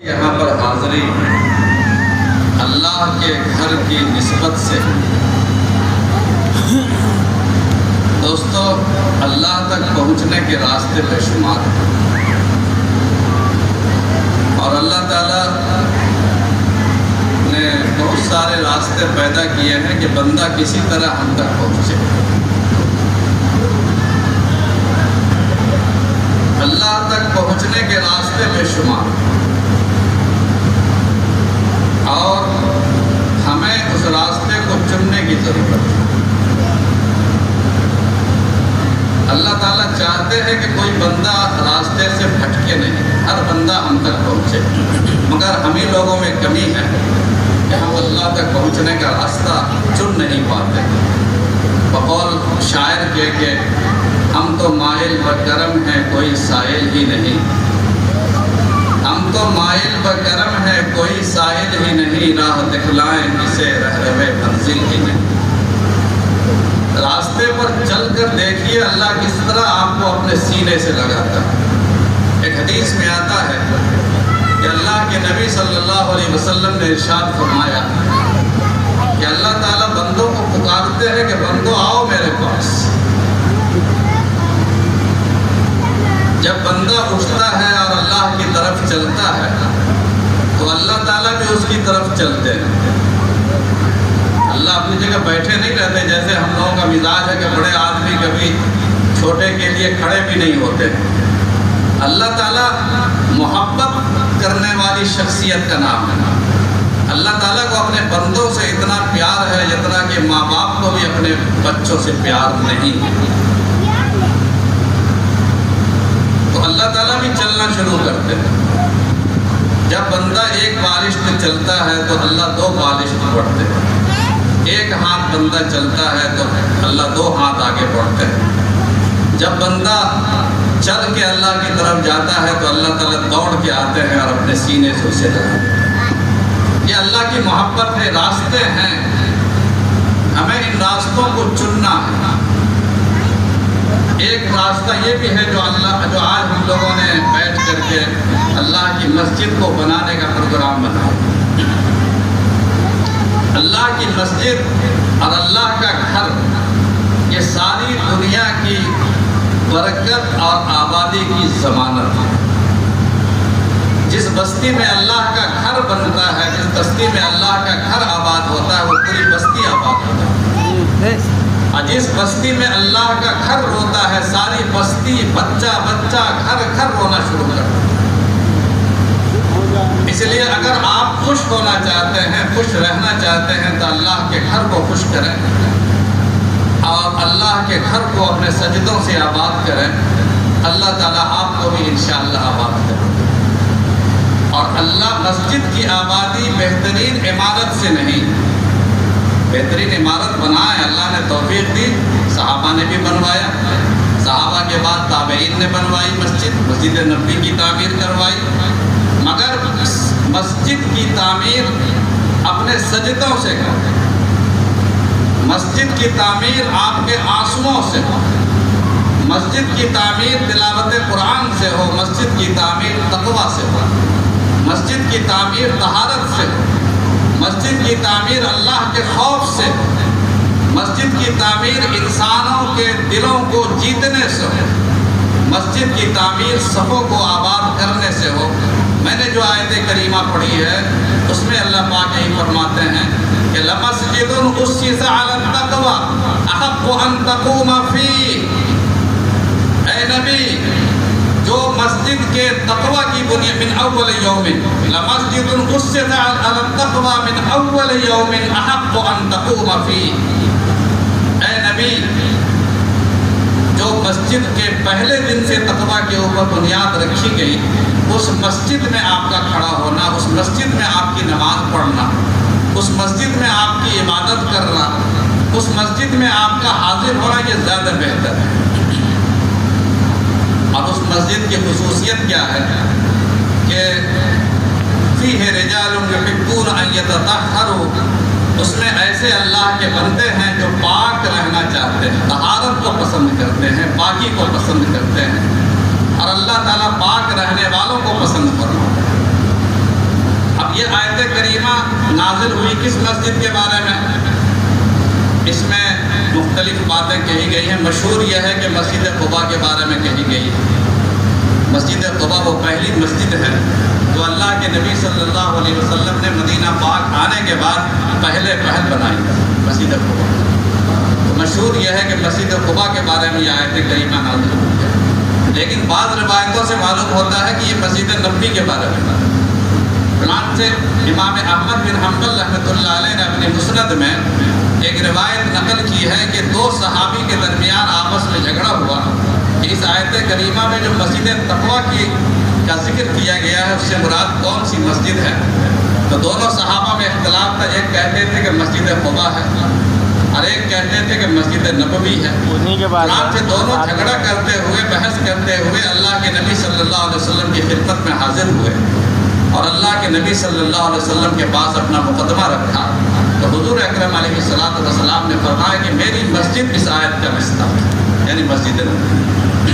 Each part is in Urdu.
یہاں پر حاضری اللہ کے گھر کی نسبت سے دوستو اللہ تک پہنچنے کے راستے بے شمار ہیں اور اللہ تعالیٰ نے بہت سارے راستے پیدا کیے ہیں کہ بندہ کسی طرح ہم تک پہنچے۔ اللہ تک پہنچنے کے راستے بے شمار اور ہمیں اس راستے کو چننے کی ضرورت ہے۔ اللہ تعالیٰ چاہتے ہیں کہ کوئی بندہ راستے سے بھٹکے نہیں، ہر بندہ ہم تک پہنچے، مگر ہم ہی لوگوں میں کمی ہے کہ ہم اللہ تک پہنچنے کا راستہ چن نہیں پاتے۔ بقول شاعر کہ ہم تو مائل بکرم ہیں کوئی سائل ہی نہیں، ہم تو مائل بکرم ہے کوئی سائل ہی نہیں، راہ دکھلائیں اسے رہرو منزل ہی نہیں۔ راستے پر چل کر دیکھیے اللہ کس طرح آپ کو اپنے سینے سے لگاتا ہے۔ ایک حدیث میں آتا ہے کہ اللہ کے نبی صلی اللہ علیہ وسلم نے ارشاد فرمایا کہ اللہ تعالیٰ بندوں کو پکارتے ہیں کہ بندوں آؤ میرے پاس۔ جب بندہ اٹھتا ہے اور اللہ کی طرف چلتا ہے تو اللہ تعالیٰ بھی اس کی طرف چلتے ہیں۔ اللہ اپنی جگہ بیٹھے نہیں رہتے، جیسے ہم لوگوں کا مزاج ہے کہ بڑے آدمی کبھی چھوٹے کے لیے کھڑے بھی نہیں ہوتے۔ اللہ تعالیٰ محبت کرنے والی شخصیت کا نام ہے۔ اللہ تعالیٰ کو اپنے بندوں سے اتنا پیار ہے جتنا کہ ماں باپ کو بھی اپنے بچوں سے پیار نہیں ہے۔ تو اللہ تعالیٰ بھی چلنا شروع کرتے ہیں۔ جب بندہ ایک بالشت پہ چلتا ہے تو اللہ دو بالشت بڑھتے ہیں۔ ایک ہاتھ بندہ چلتا ہے تو اللہ دو ہاتھ آگے بڑھتے ہیں۔ جب بندہ چل کے اللہ کی طرف جاتا ہے تو اللہ تعالیٰ دوڑ کے آتے ہیں اور اپنے سینے سے اسے لگاتے ہیں۔ یہ اللہ کی محبت ہے، راستے ہیں، ہمیں ان راستوں کو چننا ہے۔ ایک راستہ یہ بھی ہے جو آج ہم لوگوں نے بیٹھ کر کے اللہ کی مسجد کو بنانے کا پروگرام بنایا۔ اللہ کی مسجد اور اللہ کا گھر یہ ساری دنیا کی برکت اور آبادی کی ضمانت ہے۔ جس بستی میں اللہ کا گھر بنتا ہے، جس بستی میں اللہ کا گھر آباد ہوتا ہے، وہ پوری بستی آباد ہوتا ہے۔ اور جس بستی میں اللہ کا گھر روتا ہے، ساری بستی بچہ بچہ گھر گھر رونا شروع کرتا ہے۔ اس لیے اگر آپ خوش ہونا چاہتے ہیں، خوش رہنا چاہتے ہیں تو اللہ کے گھر کو خوش کریں اور اللہ کے گھر کو اپنے سجدوں سے آباد کریں۔ اللہ تعالیٰ آپ کو بھی انشاءاللہ آباد کرے۔ اور اللہ مسجد کی آبادی بہترین عمارت سے نہیں، بہترین عمارت بنائے اللہ نے توفیق دی، صحابہ نے بھی بنوایا، صحابہ کے بعد تابعین نے بنوائی، مسجد نبوی کی تعمیر کروائی، مگر مسجد کی تعمیر اپنے سجدوں سے کریں۔ مسجد کی تعمیر آپ کے آنسوؤں سے ہو، مسجد کی تعمیر تلاوت قرآن سے ہو، مسجد کی تعمیر تقویٰ سے ہو، مسجد کی تعمیر طہارت سے ہو، مسجد کی تعمیر اللہ کے خوف سے ہو، مسجد کی تعمیر انسانوں کے دلوں کو جیتنے سے ہو، مسجد کی تعمیر صفوں کو آباد کرنے سے ہو۔ میں نے جو آیت کریمہ پڑھی ہے اس میں اللہ پاک یہی فرماتے ہیں کہ لَمَسْجِدٌ أُسِّسَ عَلَى التَّقْوَىٰ أَحَقُّ أَن تَقُومَ فِيهِ۔ اے نبی، جو مسجد کے تقویٰ کی بنیاد من اول یوم، لَمَسْجِدٌ أُسِّسَ عَلَى التَّقْوَىٰ مِنْ أَوَّلِ يَوْمٍ أَحَقُّ أَن تَقُومَ فِيهِ۔ اے نبی، جو مسجد کے پہلے دن سے تقویٰ کے اوپر بنیاد رکھی گئی، اس مسجد میں آپ کا کھڑا ہونا، اس مسجد میں آپ کی نماز پڑھنا، اس مسجد میں آپ کی عبادت کرنا، اس مسجد میں آپ کا حاضر ہونا، یہ زیادہ بہتر ہے۔ اور اس مسجد کی خصوصیت کیا ہے کہ فیہ رجال یحبون ان یتطہروا، اس میں ایسے اللہ کے بندے ہیں جو پاک رہنا چاہتے ہیں، طہارت کو پسند کرتے ہیں، پاکی کو پسند کرتے ہیں، اور اللہ تعالیٰ پاک رہنے والوں کو پسند فرماتا ہے۔ کس مسجد کے بارے میں؟ اس میں مختلف باتیں کہی گئی ہیں. مشہور یہ ہے کہ مسجد قباء کے بارے میں کہی گئی ہے. مسجد قباء وہ پہلی مسجد ہے جو اللہ کے نبی صلی اللہ علیہ وسلم نے مدینہ پاک آنے کے بعد پہلے بنائی مسجد قباء. تو مشہور یہ ہے کہ مسجد قباء کے بارے میں یہ آیت کریمہ نازل ہوئی ہے. لیکن بعض روایتوں سے معلوم ہوتا ہے کہ یہ مسجد نبوی کے بارے میں. چنانچہ امام احمد بن حنبل رحمۃ اللہ علیہ نے اپنی مسند میں ایک روایت نقل کی ہے کہ دو صحابی کے درمیان آپس میں جھگڑا ہوا کہ اس آیت کریمہ میں جو مسجد تقوی کا ذکر کیا گیا ہے اس سے مراد کون سی مسجد ہے. تو دونوں صحابہ میں اختلاف تھا. ایک کہتے تھے کہ مسجد قباء ہے اور ایک کہتے تھے کہ مسجد نبوی ہے. چنانچہ دونوں جھگڑا کرتے ہوئے بحث کرتے ہوئے اللہ کے نبی صلی اللہ علیہ وسلم کی خدمت میں حاضر ہوئے اور اللہ کے نبی صلی اللہ علیہ وسلم کے پاس اپنا مقدمہ رکھا. تو حضور اکرم علیہ الصلوۃ والسلام نے فرمایا کہ میری مسجد اس آیت کا مصداق ہے، یعنی مسجد نبوی.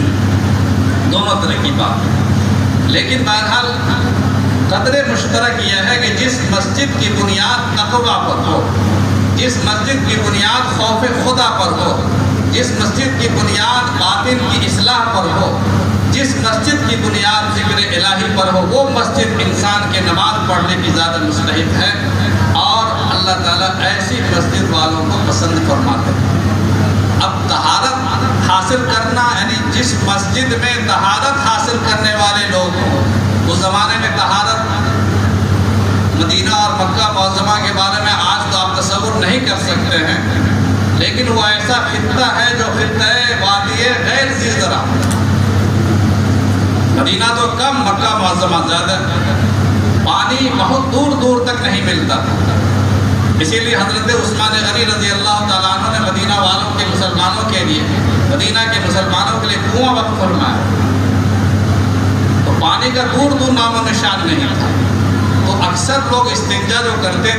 دونوں طرح کی بات ہے. لیکن بہرحال قدر مشترک یہ ہے کہ جس مسجد کی بنیاد تقویٰ پر ہو، جس مسجد کی بنیاد خوف خدا پر ہو، جس مسجد کی بنیاد باطن کی اصلاح پر ہو، جس مسجد کی بنیاد ذکر الہی پر ہو، وہ مسجد انسان کے نماز پڑھنے کی زیادہ مستحق ہے. اور اللہ تعالیٰ ایسی مسجد والوں کو پسند فرماتے ہیں. اب طہارت حاصل کرنا، یعنی جس مسجد میں طہارت حاصل کرنے والے لوگ ہوں. اس زمانے میں طہارت مدینہ اور مکہ معظمہ کے بارے میں آج تو آپ تصور نہیں کر سکتے ہیں، لیکن وہ ایسا خطہ ہے جو خطہ وادی غیر ذی زرع. مدینہ تو کم، مکہ معظمہ زیادہ. پانی بہت دور دور تک نہیں ملتا. اسی لیے حضرت عثمان غنی رضی اللہ تعالیٰ عنہ نے مدینہ والوں کے مسلمانوں کے لیے، مدینہ کے مسلمانوں کے لیے کنواں وقف فرمایا. تو پانی کا دور دور نام و نشان نہیں تھا. تو اکثر لوگ استنجا جو کرتے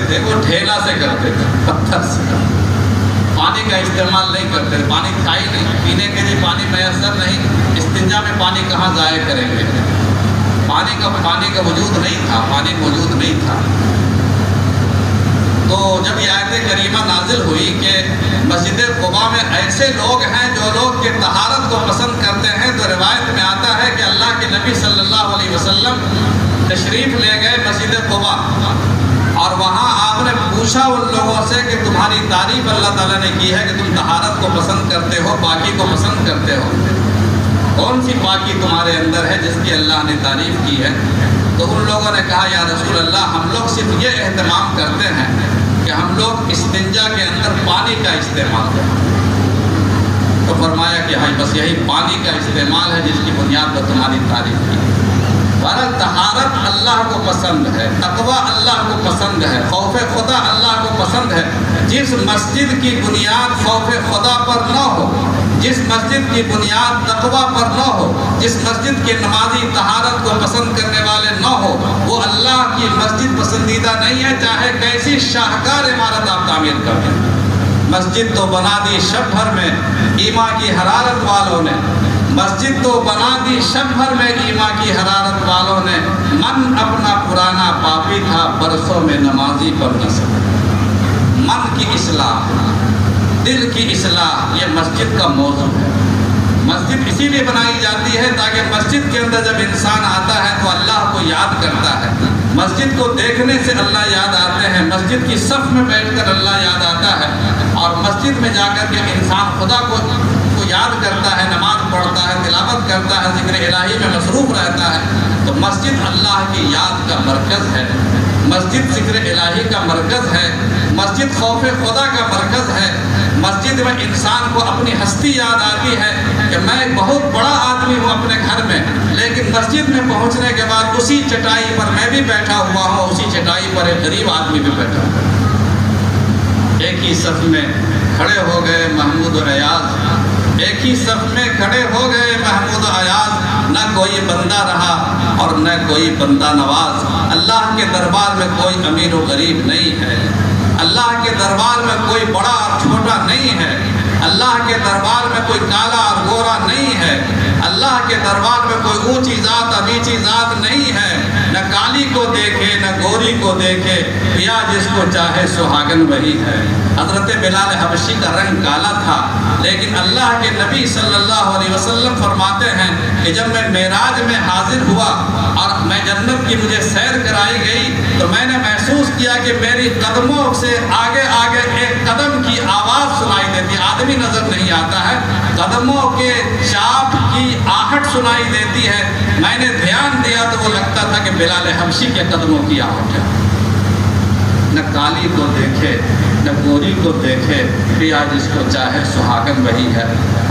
تھے وہ ڈھیلا سے کرتے تھے، پتھر سے. پانی کا استعمال نہیں کرتے تھے. پانی تھا ہی نہیں، پینے کے لیے پانی میسر نہیں. استنجا میں پانی کہاں ضائع کریں گے؟ پانی کا وجود نہیں تھا، پانی موجود نہیں تھا. تو جب یہ آیت کریمہ نازل ہوئی کہ مسجد قباء میں ایسے لوگ ہیں جو لوگ کہ طہارت کو پسند کرتے ہیں، تو روایت میں آتا ہے کہ اللہ کے نبی صلی اللہ علیہ وسلم تشریف لے گئے مسجد قباء اور وہاں آپ نے پوچھا ان لوگوں سے کہ تمہاری تعریف اللہ تعالیٰ نے کی ہے کہ تم طہارت کو پسند کرتے ہو، پاکی کو پسند کرتے ہو. کون سی پاکی تمہارے اندر ہے جس کی اللہ نے تعریف کی ہے؟ تو ان لوگوں نے کہا یا رسول اللہ، ہم لوگ صرف یہ اہتمام کرتے ہیں کہ ہم لوگ استنجا کے اندر پانی کا استعمال کریں. تو فرمایا کہ ہاں بس یہی پانی کا استعمال ہے جس کی بنیاد پر تمہاری تعریف کی. بہرحال طہارت اللہ کو پسند ہے، تقویٰ اللہ کو پسند ہے، خوف خدا اللہ کو پسند ہے. جس مسجد کی بنیاد خوف خدا پر نہ ہو، جس مسجد کی بنیاد تقویٰ پر نہ ہو، جس مسجد کے نمازی طہارت کو پسند کرنے والے نہ ہو، وہ اللہ کی مسجد پسندیدہ نہیں ہے، چاہے کیسی شاہکار عمارت آپ تعمیر کر دیں. مسجد تو بنا دی شب بھر میں ایمان کی حرارت والوں نے، مسجد تو بنا دی شب بھر میں ایمان کی حرارت والوں نے. من اپنا پرانا پاپی تھا، برسوں میں نمازی پر نہ سکا. من کی اصلاح، دل کی اصلاح، یہ مسجد کا موضوع ہے. مسجد اسی لیے بنائی جاتی ہے تاکہ مسجد کے اندر جب انسان آتا ہے تو اللہ کو یاد کرتا ہے. مسجد کو دیکھنے سے اللہ یاد آتے ہیں، مسجد کی صف میں بیٹھ کر اللہ یاد آتا ہے، اور مسجد میں جا کر کے انسان خدا کو یاد کرتا ہے، نماز پڑھتا ہے، تلاوت کرتا ہے، ذکر الہی میں مصروف رہتا ہے. تو مسجد اللہ کی یاد کا مرکز ہے، مسجد ذکر الہی کا مرکز ہے، مسجد خوف خدا کا مرکز ہے. مسجد میں انسان کو اپنی ہستی یاد آتی ہے کہ میں ایک بہت بڑا آدمی ہوں اپنے گھر میں، لیکن مسجد میں پہنچنے کے بعد اسی چٹائی پر میں بھی بیٹھا ہوا ہوں، اسی چٹائی پر ایک غریب آدمی بھی بیٹھا ہوا. ایک ہی صف میں کھڑے ہو گئے محمود و ایاز، ایک ہی صف میں کھڑے ہو گئے محمود و ایاز. نہ کوئی بندہ رہا اور نہ کوئی بندہ نواز. اللہ کے دربار میں کوئی امیر و غریب نہیں ہے، اللہ کے دربار میں کوئی بڑا اور چھوٹا نہیں ہے، اللہ کے دربار میں کوئی کالا اور گورا نہیں ہے، اللہ کے دربار میں کوئی اونچی ذات اور نیچی ذات نہیں ہے. نہ کالی کو دیکھے نہ گوری گوری کو دیکھے پیا جس کو چاہے سہاگن وہی ہے۔ حضرت بلال حبشی کا رنگ کالا تھا، لیکن اللہ کے نبی صلی اللہ علیہ وسلم فرماتے ہیں کہ جب میں معراج میں حاضر ہوا اور میں جنت کی مجھے سیر کرائی گئی تو میں نے محسوس کیا کہ میری قدموں سے آگے آگے ایک قدم کی آواز سنائی دیتی، آدمی نظر نہیں آتا ہے، قدموں کے چاپ کی آہٹ سنائی دیتی ہے۔ میں نے دھیان دیا تو وہ لگتا تھا کہ بلال حبشی کے قدموں کی آہٹ ہے۔ نہ کالی کو دیکھے نہ گوری کو دیکھے، پیا جس کو چاہے سہاگن وہی ہے۔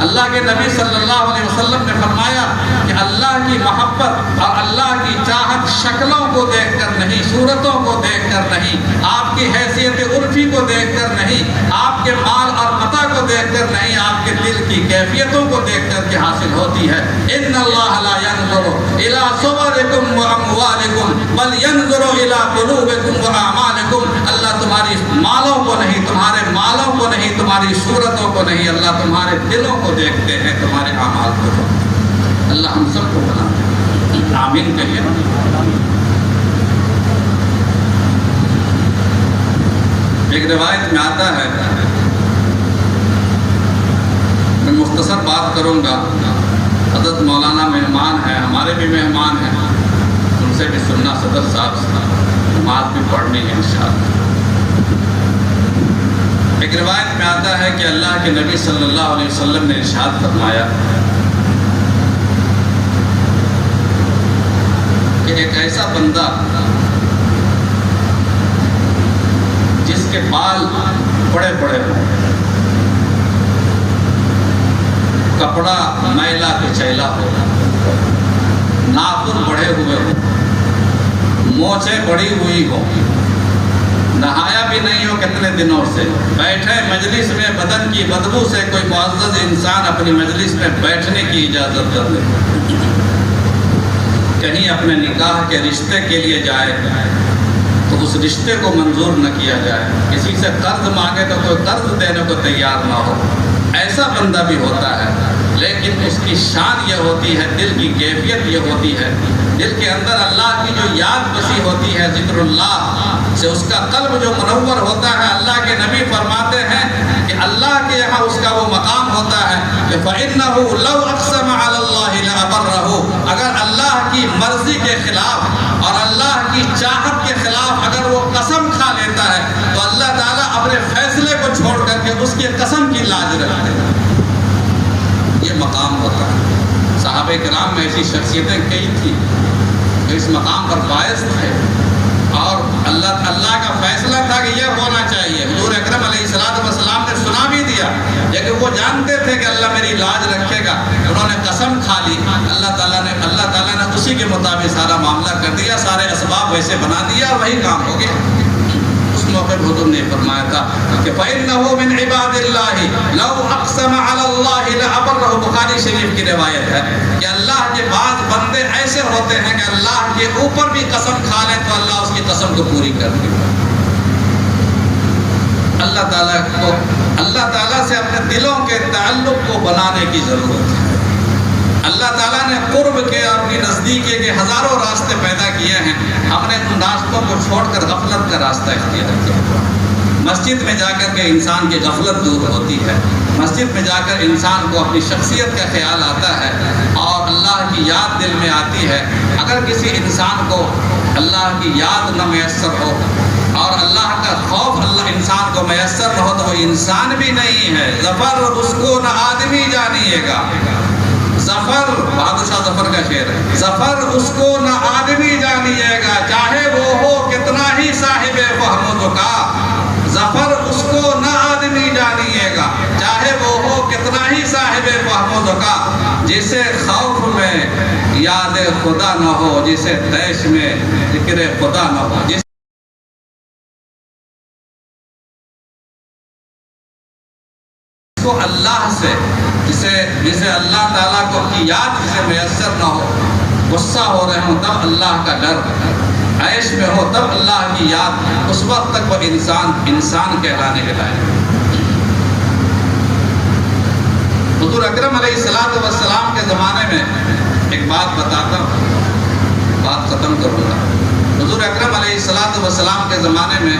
اللہ کے نبی صلی اللہ علیہ وسلم نے فرمایا کہ اللہ کی محبت اور اللہ کی چاہت شکلوں کو دیکھ کر نہیں، صورتوں کو دیکھ کر نہیں، آپ کی حیثیت عرفی کو دیکھ کر نہیں، آپ کے مال اور متاع کو دیکھ کر نہیں، آپ کے دل کی کیفیتوں کو دیکھ کر کے حاصل ہوتی ہے۔ ان اللہ لا ينظر الى صورکم واموالکم بل ينظر الى قلوبکم واعمالکم۔ اللہ تمہاری مالوں کو نہیں، تمہارے مالوں کو نہیں، تمہاری صورتوں کو نہیں، اللہ تمہارے دلوں کو دیکھتے ہیں، تمہارے اعمال کو۔ اللہ ہم سب کو بناتے ہیں، آمین کہیے نا۔ ایک روایت میں آتا ہے، میں مختصر بات کروں گا، حضرت مولانا مہمان ہیں، ہمارے بھی مہمان ہیں، ان سے بھی سننا صدر صاحب سے، نماز بھی پڑھنی ہے انشاءاللہ۔ ایک روایت میں آتا ہے کہ اللہ کے نبی صلی اللہ علیہ وسلم نے ارشاد فرمایا کہ ایک ایسا بندہ جس کے بال بڑے بڑے ہوں، کپڑا میلا کچیلا ہو، ناخن بڑے ہوئے ہوں، مونچھیں بڑی ہوئی ہو، نہایا بھی نہیں ہو کتنے دنوں سے، بیٹھے مجلس میں بدن کی بدبو سے کوئی معزز انسان اپنی مجلس میں بیٹھنے کی اجازت کر دے، کہیں اپنے نکاح کے رشتے کے لیے جائے تو اس رشتے کو منظور نہ کیا جائے، کسی سے قرض مانگے تو کوئی قرض دینے کو تیار نہ ہو، ایسا بندہ بھی ہوتا ہے، لیکن اس کی شان یہ ہوتی ہے، دل کی کیفیت یہ ہوتی ہے، دل کے اندر اللہ کی جو یاد بسی ہوتی ہے، ذکر اللہ سے اس کا قلب جو منور ہوتا ہے۔ اللہ کے نبی فرماتے ہیں کہ اللہ کے یہاں اس کا وہ مقام ہوتا ہے کہ فَإِنَّهُ لَوْ أَقْسَمَ عَلَى اللَّهِ لَأَبَرَّهُ، اگر اللہ کی مرضی کے خلاف اور اللہ کی چاہت کے خلاف اگر وہ قسم کھا لیتا ہے تو اللہ تعالیٰ اپنے فیصلے کو چھوڑ کر کے اس کی قسم کی لاج رکھتے ہیں۔ یہ مقام ہوتا ہے۔ صحابہ کرام میں ایسی شخصیتیں کئی تھیں جو اس مقام پر باعث تھے، اور اللہ کا فیصلہ تھا کہ یہ ہونا چاہیے۔ حضور اکرم علیہ السلام نے سنا بھی دیا، لیکن وہ جانتے تھے کہ اللہ میری لاج رکھے گا، انہوں نے قسم کھا لی، اللہ تعالیٰ نے اسی کے مطابق سارا معاملہ کر دیا، سارے اسباب ویسے بنا دیا اور وہی کام ہو گیا۔ اس موقع پر حضور نے فرمایا تھا کہ فَإِنَّهُ مِنْ عِبَادِ اللَّهِ لَوْ أَقْسَمَ عَلَى اللَّهِ لَأَبَرَّهُ۔ بخاری شریف کی روایت ہے کہ اللہ کے بعض بندے ایسے ہوتے ہیں کہ اللہ کے اوپر بھی قسم کھا لیں تو اللہ اس کی قسم کو پوری کر دے۔ اللہ تعالیٰ سے اپنے دلوں کے تعلق کو بنانے کی ضرورت ہے۔ اللہ تعالیٰ نے قرب کے اور اپنی نزدیکی کے ہزاروں راستے پیدا کیے ہیں، ہم نے ان راستوں کو چھوڑ کر غفلت کا راستہ اختیار کیا۔ مسجد میں جا کر کے انسان کی غفلت دور ہوتی ہے، مسجد میں جا کر انسان کو اپنی شخصیت کا خیال آتا ہے اور اللہ کی یاد دل میں آتی ہے۔ اگر کسی انسان کو اللہ کی یاد نہ میسر ہو اور اللہ کا خوف انسان کو میسر نہ ہو تو وہ انسان بھی نہیں ہے۔ ظفر اس کو نہ آدمی جانیے گا، ظفر بہادر شاہ ظفر کا شعر ہے، ظفر اس کو نہ آدمی جانیے گا چاہے وہ ہو کتنا ہی صاحب فہم و ذکا، ظفر اس کو نہ آدمی جانیے گا چاہے وہ ہو کتنا ہی صاحب فہم و ذکا، جسے خوف میں یاد خدا نہ ہو، جسے طیش میں ذکر خدا نہ ہو، جس کو اللہ سے جسے اللہ تعالیٰ کو کی یاد جسے میسر نہ ہو، غصہ ہو رہے ہوں تب اللہ کا ڈر، عیش میں ہو تب اللہ کی یاد، اس وقت تک وہ انسان کہلانے کے لائق۔ حضور اکرم علیہ السلام کے زمانے میں ایک بات بتاتا ہوں، بات ختم کروں گا۔ حضور اکرم علیہ والسلام کے زمانے میں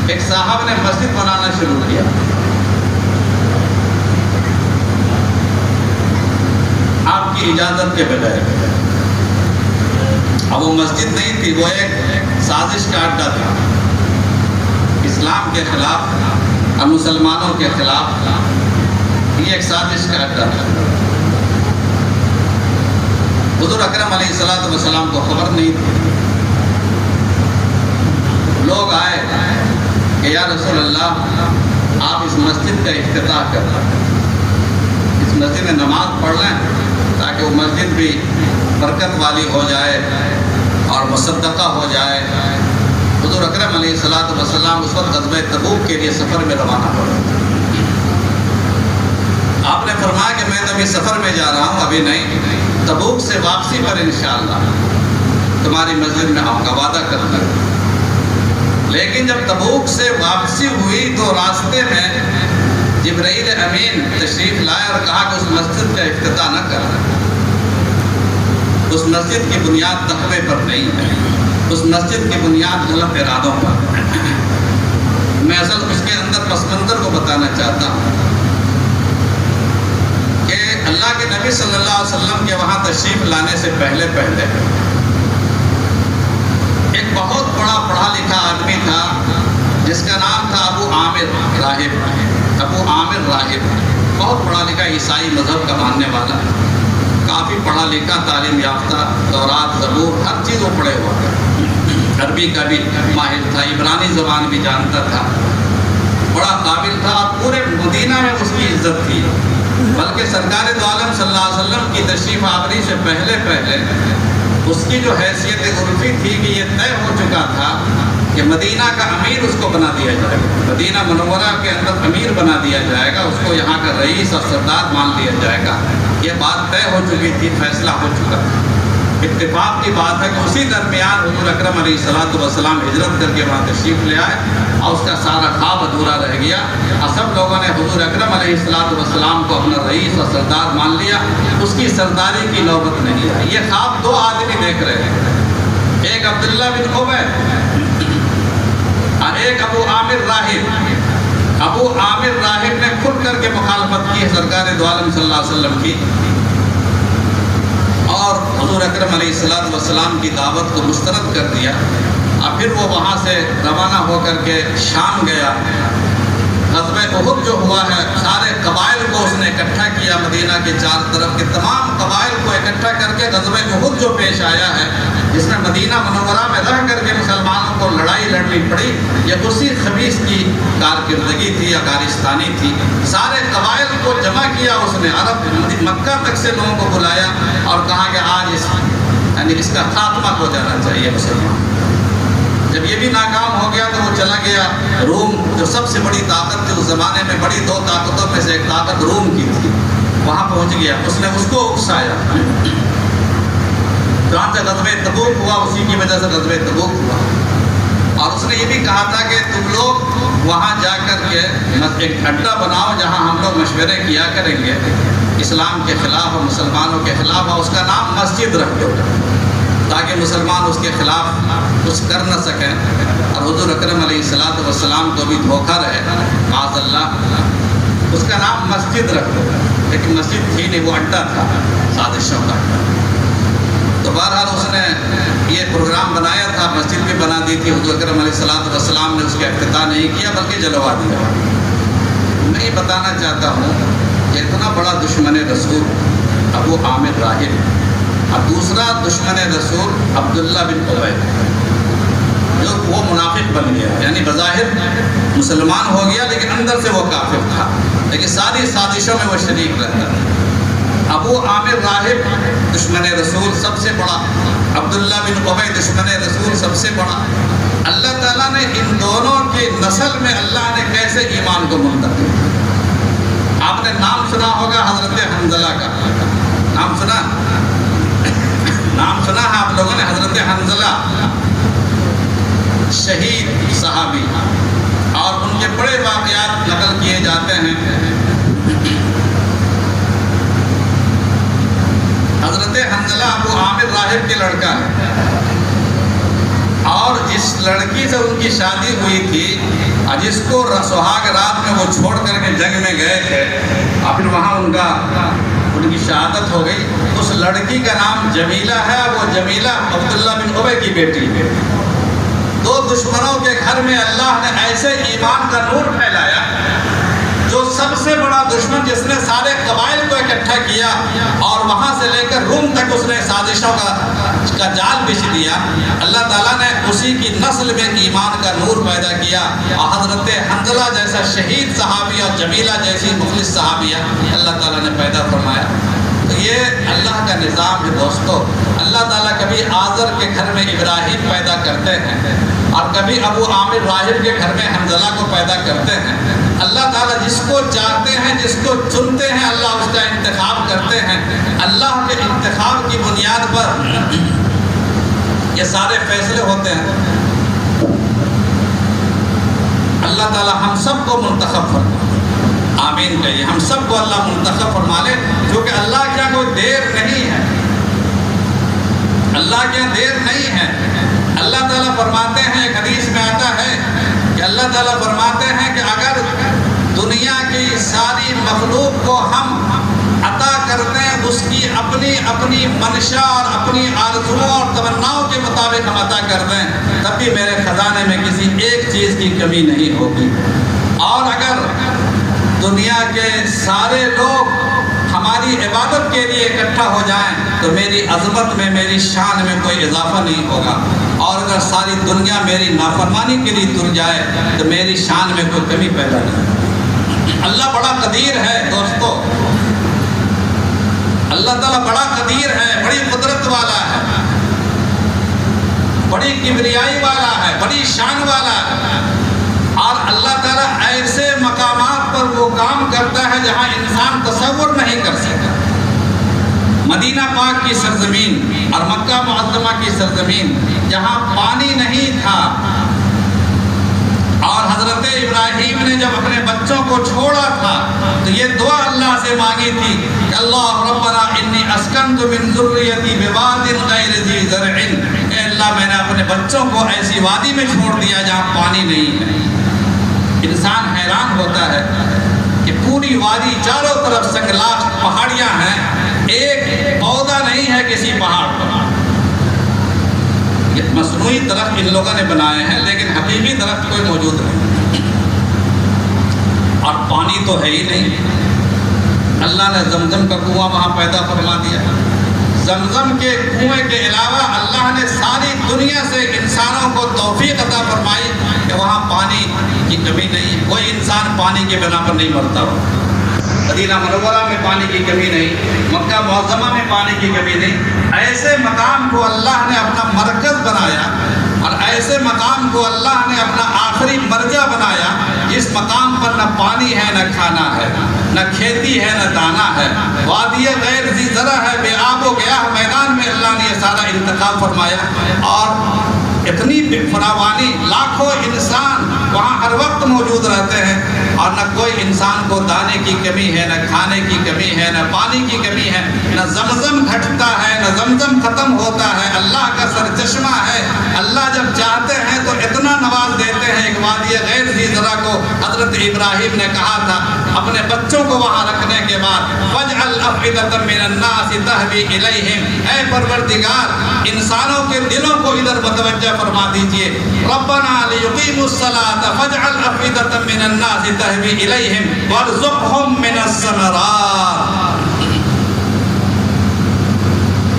ایک صاحب نے مسجد بنانا شروع کیا. آپ کی اجازت کے بغیر. اب وہ مسجد نہیں تھی، وہ ایک سازش کا اڈا تھا، اسلام کے خلاف اور مسلمانوں کے خلاف یہ ایک سازش کا اڈا تھا. حضور اکرم علیہ الصلوۃ والسلام کو خبر نہیں تھی. لوگ آئے کہ یا رسول اللہ آپ اس مسجد کا افتتاح کر لیں، اس مسجد میں نماز پڑھ لیں تاکہ وہ مسجد بھی برکت والی ہو جائے اور مصدقہ ہو جائے. حضور اکرم علیہ الصلوۃ والسلام اس وقت غزوہ تبوک کے لیے سفر میں روانہ ہو رہے تھے. آپ نے فرمایا کہ میں تو ابھی سفر میں جا رہا ہوں، ابھی نہیں، تبوک سے واپسی پر انشاءاللہ تمہاری مسجد میں آؤں گا، وعدہ کرتا ہوں. لیکن جب تبوک سے واپسی ہوئی تو راستے میں جبرائیل امین تشریف لائے اور کہا کہ اس مسجد کا افتتاح نہ کرنا. اس مسجد کی بنیاد تقوی پر نہیں ہے، اس مسجد کی بنیاد غلط ارادوں پر. میں اصل اس کے اندر پس منظر کو بتانا چاہتا ہوں کہ اللہ کے نبی صلی اللہ علیہ وسلم کے وہاں تشریف لانے سے پہلے ایک بہت بڑا پڑھا لکھا آدمی تھا جس کا نام تھا ابو عامر راہب. ابو عامر راہب بہت پڑھا لکھا عیسائی مذہب کا ماننے والا، کافی پڑھا لکھا، تعلیم یافتہ، تورات زبور ہر چیز وہ پڑھے ہوا تھا، عربی کا بھی ماہر تھا، عبرانی زبان بھی جانتا تھا، بڑا قابل تھا. اور پورے مدینہ میں اس کی عزت تھی. بلکہ سرکار دو عالم صلی اللہ علیہ وسلم کی تشریف آوری سے پہلے اس کی جو حیثیت عرفی تھی کہ یہ طے ہو چکا تھا کہ مدینہ کا امیر اس کو بنا دیا جائے گا، مدینہ منورہ کے اندر امیر بنا دیا جائے گا، اس کو یہاں کا رئیس اور سردار مان لیا جائے گا. یہ بات طے ہو چکی تھی، فیصلہ ہو چکا تھا. اتفاق کی بات ہے کہ اسی درمیان حضور اکرم علیہ الصلوۃ والسلام ہجرت کر کے وہاں تشریف لے آئے اور اس کا سارا خواب ادھورا رہ گیا. اور سب لوگوں نے حضور اکرم علیہ الصلوۃ والسلام کو اپنا رئیس اور سردار مان لیا. اس کی سرداری کی نوبت نہیں آئی. یہ خواب دو آدمی دیکھ رہے ہیں، ایک عبداللہ بن عبید اور ایک ابو عامر راہب. ابو عامر راہب نے کھل کر کے مخالفت کی سرکار دو عالم صلی اللہ علیہ وسلم کی اور حضور اکرم علیہ الصلوۃ والسلام کی دعوت کو مسترد کر دیا. اور پھر وہ وہاں سے روانہ ہو کر کے شام گیا. غزوہ احد جو ہوا ہے سارے قبائل کو اس نے اکٹھا کیا، مدینہ کے چار طرف کے تمام قبائل کو اکٹھا کر کے غزوہ احد جو پیش آیا ہے جس میں مدینہ منورہ میں رہ کر کے مسلمانوں کو لڑائی لڑنی پڑی، یہ اسی خبیث کی کارکردگی تھی یا کارستانی تھی. سارے قبائل کو جمع کیا اس نے، عرب مکہ تک سے لوگوں کو بلایا اور کہا کہ آج اس کا خاتمہ ہو جانا چاہیے مسلمان. جب یہ بھی ناکام ہو گیا تو وہ چلا گیا روم، جو سب سے بڑی طاقت تھی اس زمانے میں، بڑی دو طاقتوں میں سے ایک طاقت روم کی تھی، وہاں پہنچ گیا. اس نے اس کو اکسایا. جہاں سے غزوہ تبوک ہوا اسی کی وجہ سے غزوہ تبوک ہوا. اور اس نے یہ بھی کہا تھا کہ تم لوگ وہاں جا کر کے ایک اڈا بناؤ جہاں ہم لوگ مشورے کیا کریں گے اسلام کے خلاف اور مسلمانوں کے خلاف، اور اس کا نام مسجد رکھ دو تاکہ مسلمان اس کے خلاف کچھ کر نہ سکیں اور حضور اکرم علیہ الصلوۃ والسلام کو بھی دھوکہ رہے معاذ اللہ. اس کا نام مسجد رکھ دو. لیکن مسجد تھی نہیں، وہ اڈا تھا سازشوں کا. تو بہرحال اس نے یہ پروگرام بنایا تھا، مسجد بھی بنا دی تھی. حضور اکرم علیہ الصلوۃ والسلام نے اس کا افتتاح نہیں کیا بلکہ جلوا دیا. میں یہ بتانا چاہتا ہوں کہ اتنا بڑا دشمن رسول ابو عامر راہب اور دوسرا دشمن رسول عبداللہ بن عبید، جو وہ منافق بن گیا، یعنی بظاہر مسلمان ہو گیا لیکن اندر سے وہ کافر تھا، لیکن ساری سازشوں میں وہ شریک رہتا تھا. ابو عامر راہب دشمن رسول سب سے بڑا، عبداللہ بن عبید دشمن رسول سب سے بڑا. اللہ تعالیٰ نے ان دونوں کی نسل میں اللہ نے کیسے ایمان کو منتقل کیا. آپ نے نام سنا ہوگا حضرت حنظلہ کا، نام سنا ہے آپ لوگوں نے. حضرت حنظلہ شہید صحابی، اور ان کے بڑے واقعات نقل کیے جاتے ہیں. حضرت حنظلہ ابو عامر راہب کے لڑکا ہے اور جس لڑکی سے ان کی شادی ہوئی تھی اور جس کو سہاگ رات میں وہ چھوڑ کر کے جنگ میں گئے تھے اور پھر وہاں ان کی شہادت ہو گئی، اس لڑکی کا نام جمیلہ ہے. وہ جمیلہ عبداللہ بن ابی کی بیٹی ہے. دو دشمنوں کے گھر میں اللہ نے ایسے ایمان کا نور پھیلایا، جو سب سے بڑا دشمن جس نے سارے قبائل کو اکٹھا کیا اور وہاں سے لے کر روم تک اس نے سازشوں کا جال بچھ دیا، اللہ تعالیٰ نے اسی کی نسل میں ایمان کا نور پیدا کیا. اور حضرت حنظلہ جیسا شہید صحابی اور جمیلہ جیسی مخلص صحابیہ اللہ تعالیٰ نے پیدا فرمایا. تو یہ اللہ کا نظام ہے دوستو. اللہ تعالیٰ کبھی آزر کے گھر میں ابراہیم پیدا کرتے ہیں اور کبھی ابو عامر راہب کے گھر میں حنظلہ کو پیدا کرتے ہیں. اللہ تعالیٰ جس کو چاہتے ہیں، جس کو چنتے ہیں، اللہ اس کا انتخاب کرتے ہیں. اللہ کے انتخاب کی بنیاد پر یہ سارے فیصلے ہوتے ہیں. اللہ تعالیٰ ہم سب کو منتخب فرمائے. آمین کہیے. ہم سب کو اللہ منتخب فرما لے، کیونکہ اللہ کیا کوئی دیر نہیں ہے. اللہ کیا دیر نہیں ہے. اللہ تعالیٰ فرماتے ہیں، ایک حدیث میں آتا ہے کہ اللہ تعالیٰ فرماتے ہیں کہ اگر دنیا کی ساری مخلوق کو ہم عطا کرتے ہیں اس کی اپنی اپنی منشا اور اپنی آرزوؤں اور تمناؤں کے مطابق ہم عطا کر دیں، تب بھی میرے خزانے میں کسی ایک چیز کی کمی نہیں ہوگی. اور اگر دنیا کے سارے لوگ ہماری عبادت کے لیے اکٹھا ہو جائیں تو میری عظمت میں، میری شان میں کوئی اضافہ نہیں ہوگا. اور اگر ساری دنیا میری نافرمانی کے لیے تر جائے تو میری شان میں کوئی کمی پیدا نہیں ہوگی. اللہ بڑا قدیر ہے دوستو. اللہ تعالیٰ بڑا قدیر ہے، بڑی قدرت والا ہے، بڑی کبریائی والا ہے، بڑی شان والا ہے. اور اللہ تعالیٰ ایسے مقامات پر وہ کام کرتا ہے جہاں انسان تصور نہیں کر سکتا. مدینہ پاک کی سرزمین اور مکہ معظمہ کی سرزمین جہاں پانی نہیں تھا، اور حضرت ابراہیم نے جب اپنے بچوں کو چھوڑا تھا تو یہ دعا اللہ سے مانگی تھی کہ اللہ ربنا انی اسکنت من ذریتی بواد غیر ذی زرع. اے اللہ میں نے اپنے بچوں کو ایسی وادی میں چھوڑ دیا جہاں پانی نہیں ہے. انسان حیران ہوتا ہے کہ پوری وادی چاروں طرف سنگلاخ پہاڑیاں ہیں، ایک پودا نہیں ہے کسی پہاڑ پر. یہ مصنوعی درخت ان لوگوں نے بنائے ہیں لیکن حقیقی درخت کوئی موجود نہیں. اور پانی تو ہے ہی نہیں. اللہ نے زمزم کا کنواں وہاں پیدا فرما دیا. زمزم کے کنویں کے علاوہ اللہ نے ساری دنیا سے انسانوں کو توفیق عطا فرمائی کہ وہاں پانی کی کمی نہیں. کوئی انسان پانی کے بنا پر نہیں مرتا ہو. مدینہ منورہ میں پانی کی کمی نہیں، مکہ معظمہ میں پانی کی کمی نہیں. ایسے مقام کو اللہ نے اپنا مرکز بنایا اور ایسے مقام کو اللہ نے اپنا آخری مرجع بنایا جس مقام پر نہ پانی ہے، نہ کھانا ہے، نہ کھیتی ہے، نہ دانا ہے. وادی غیر ذی زرع ہے، بے آب و گیاہ میدان میں اللہ نے یہ سارا انتخاب فرمایا. اور اتنی فراوانی، لاکھوں انسان وہاں ہر وقت موجود رہتے ہیں اور نہ کوئی انسان کو دانے کی کمی ہے، نہ کھانے کی کمی ہے، نہ پانی کی کمی ہے، نہ زمزم گھٹتا ہے، نہ زمزم ختم ہوتا ہے. اللہ کا سرچشمہ ہے. اللہ جب چاہتے ہیں تو اتنا نواز دیتے ہیں. ایک وادی غیر ذی زرع کو حضرت ابراہیم نے کہا تھا اپنے بچوں کو وہاں رکھنے کے بعد، وَاجْعَلْ أَفْئِدَةً مِّنَ النَّاسِ تَهْوِي إِلَيْهِمْ. اے پروردگار انسانوں کے دلوں کو ادھر متوجہ فرما دیجئے. رَبَّنَا لِيُقِيمُوا الصَّلَاةَ فَاجْعَلْ أَفْئِدَةً مِّنَ النَّاسِ تَهْوِي إِلَيْهِمْ وَارْزُقْهُم مِّنَ الثَّمَرَاتِ.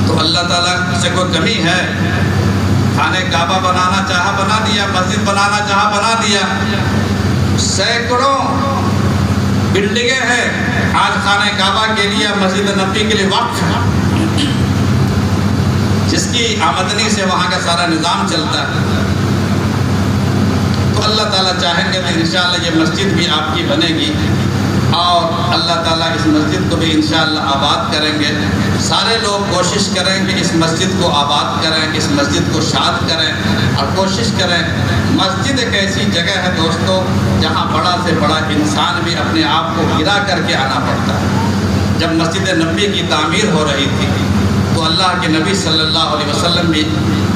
تو اللہ تعالیٰ سے کوئی کمی ہے؟ خانہ کعبہ بنانا چاہا بنا دیا، مسجد بنانا چاہا بنا دیا. سینکڑوں بلڈنگیں ہیں آج خانہ کعبہ کے لیے، مسجد نبوی کے لیے وقف ہے، جس کی آمدنی سے وہاں کا سارا نظام چلتا ہے. تو اللہ تعالیٰ چاہیں گے تو انشاءاللہ یہ مسجد بھی آپ کی بنے گی اور اللہ تعالیٰ اس مسجد کو بھی انشاءاللہ آباد کریں گے. سارے لوگ کوشش کریں کہ اس مسجد کو آباد کریں، اس مسجد کو شاد کریں اور کوشش کریں. مسجد ایک ایسی جگہ ہے دوستو جہاں بڑا سے بڑا انسان بھی اپنے آپ کو گرا کر کے آنا پڑتا ہے. جب مسجد نبوی کی تعمیر ہو رہی تھی تو اللہ کے نبی صلی اللہ علیہ وسلم بھی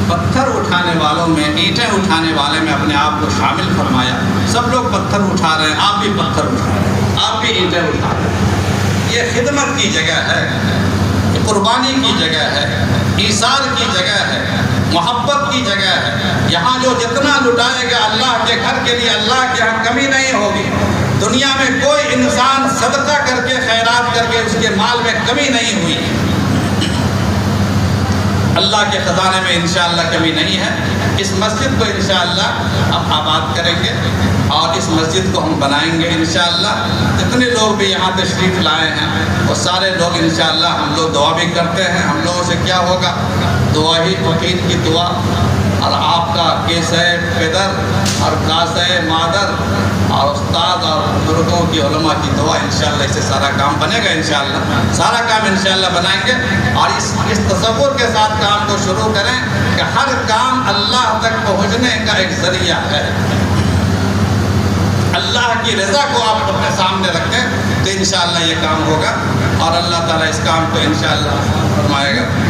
پتھر اٹھانے والوں میں، اینٹیں اٹھانے والے میں اپنے آپ کو شامل فرمایا۔ سب لوگ پتھر اٹھا رہے ہیں، آپ بھی پتھر اٹھا رہے ہیں، آپ بھی اینٹیں اٹھا رہے ہیں۔ یہ خدمت کی جگہ ہے، یہ قربانی کی جگہ ہے، ایثار کی جگہ ہے، محبت کی جگہ ہے۔ یہاں جو جتنا لٹائے گا اللہ کے گھر کے لیے، اللہ کے یہاں کمی نہیں ہوگی۔ دنیا میں کوئی انسان صدقہ کر کے، خیرات کر کے اس کے مال میں کمی نہیں ہوئی۔ اللہ کے خزانے میں انشاءاللہ کمی نہیں ہے۔ اس مسجد کو انشاءاللہ ہم آباد کریں گے اور اس مسجد کو ہم بنائیں گے انشاءاللہ۔ جتنے لوگ بھی یہاں تشریف لائے ہیں وہ سارے لوگ انشاءاللہ، ہم لوگ دعا بھی کرتے ہیں۔ ہم لوگوں سے کیا ہوگا؟ دعا ہی، وکیل کی دعا اور آپ کا کیسے پدر اور کاسے مادر اور استاد اور بزرگوں کی، علماء کی دعا، انشاءاللہ اس سے سارا کام بنے گا انشاءاللہ۔ سارا کام انشاءاللہ بنائیں گے اور اس تصور کے ساتھ کام کو شروع کریں کہ ہر کام اللہ تک پہنچنے کا ایک ذریعہ ہے۔ اللہ کی رضا کو آپ اپنے سامنے رکھیں تو انشاءاللہ یہ کام ہوگا اور اللہ تعالیٰ اس کام کو انشاءاللہ فرمائے گا۔